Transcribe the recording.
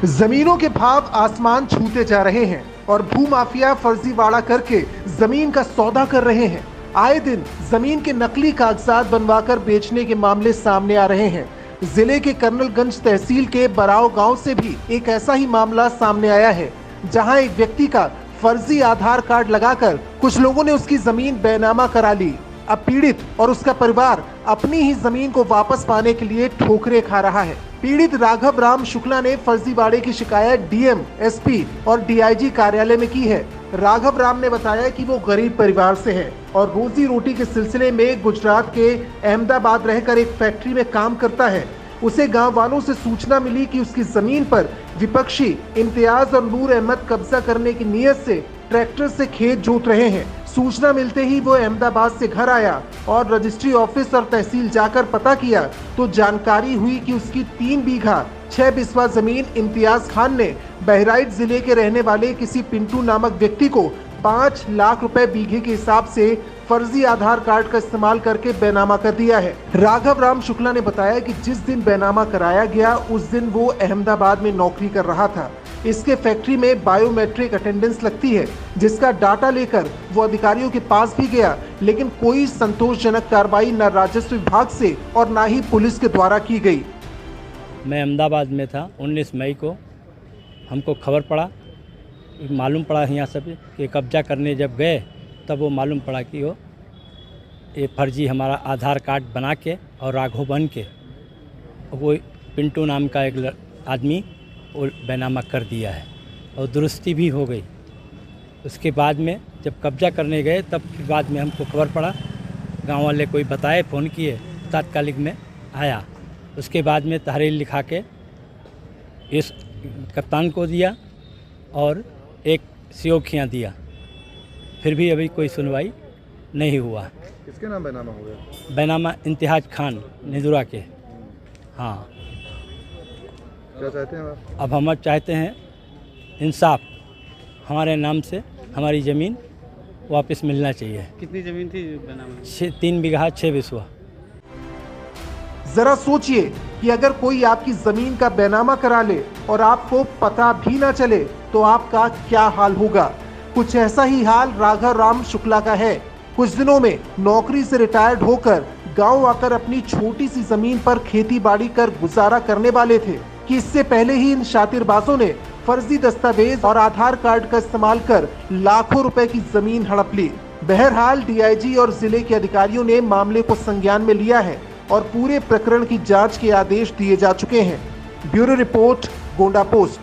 जमीनों के भाव आसमान छूते जा रहे हैं और भूमाफिया फर्जीवाड़ा करके जमीन का सौदा कर रहे हैं। आए दिन जमीन के नकली कागजात बनवाकर बेचने के मामले सामने आ रहे हैं। जिले के कर्नलगंज तहसील के बराव गांव से भी एक ऐसा ही मामला सामने आया है, जहां एक व्यक्ति का फर्जी आधार कार्ड लगाकर कुछ लोगों ने उसकी जमीन बेनामा करा ली। अब पीड़ित और उसका परिवार अपनी ही जमीन को वापस पाने के लिए ठोकरें खा रहा है। पीड़ित राघव राम शुक्ला ने फर्जीवाड़े की शिकायत डीएम, एसपी और डीआईजी कार्यालय में की है। राघव राम ने बताया कि वो गरीब परिवार से है और रोजी रोटी के सिलसिले में गुजरात के अहमदाबाद रहकर एक फैक्ट्री में काम करता है। उसे गांव वालों से सूचना मिली कि उसकी जमीन पर विपक्षी इम्तियाज और नूर अहमद कब्जा करने की नीयत से ट्रैक्टर से खेत जोत रहे हैं। सूचना मिलते ही वो अहमदाबाद से घर आया और रजिस्ट्री ऑफिस और तहसील जाकर पता किया तो जानकारी हुई कि उसकी 3 बीघा 6 बिस्वा जमीन इम्तियाज खान ने बहराइच जिले के रहने वाले किसी पिंटू नामक व्यक्ति को 5 लाख रुपए बीघे के हिसाब से फर्जी आधार कार्ड का इस्तेमाल करके बेनामा कर दिया है। राघव राम शुक्ला ने बताया कि जिस दिन बेनामा कराया गया उस दिन वो अहमदाबाद में नौकरी कर रहा था। इसके फैक्ट्री में बायोमेट्रिक अटेंडेंस लगती है, जिसका डाटा लेकर वो अधिकारियों के पास भी गया, लेकिन कोई संतोषजनक कार्रवाई न राजस्व विभाग से और न ही पुलिस के द्वारा की गई। मैं अहमदाबाद में था। 19 मई को हमको खबर पड़ा, मालूम पड़ा यहाँ सब कि कब्जा करने जब गए तब वो मालूम पड़ा कि वो ये फर्जी हमारा आधार कार्ड बना के और राघव बन के वो पिंटू नाम का एक आदमी वो बेनामा कर दिया है और दुरुस्ती भी हो गई। उसके बाद में जब कब्जा करने गए तब के बाद में हमको खबर पड़ा, गांव वाले कोई बताए, फ़ोन किए, तात्कालिक में आया। उसके बाद में तहरीर लिखा के इस कप्तान को दिया और एक सियोखियाँ दिया, फिर भी अभी कोई सुनवाई नहीं हुआ। किसके नाम बेनामा हो गया? बेनामा इम्तियाज खान निदुरा के। हाँ, क्या चाहते हैं आप? अब हम चाहते हैं इंसाफ, हमारे नाम से हमारी ज़मीन वापस मिलना चाहिए। कितनी ज़मीन थी बेनामा? 3 बीघा 6 बिस्वा। जरा सोचिए कि अगर कोई आपकी जमीन का बेनामा करा ले और आपको पता भी ना चले तो आपका क्या हाल होगा। कुछ ऐसा ही हाल राघव राम शुक्ला का है। कुछ दिनों में नौकरी से रिटायर्ड होकर गांव आकर अपनी छोटी सी जमीन पर खेती बाड़ी कर गुजारा करने वाले थे कि इससे पहले ही इन शातिरबाजों ने फर्जी दस्तावेज और आधार कार्ड का इस्तेमाल कर लाखों रुपए की जमीन हड़प ली। बहरहाल डीआईजी और जिले के अधिकारियों ने मामले को संज्ञान में लिया है और पूरे प्रकरण की जांच के आदेश दिए जा चुके हैं। Bureau report, Gonda post.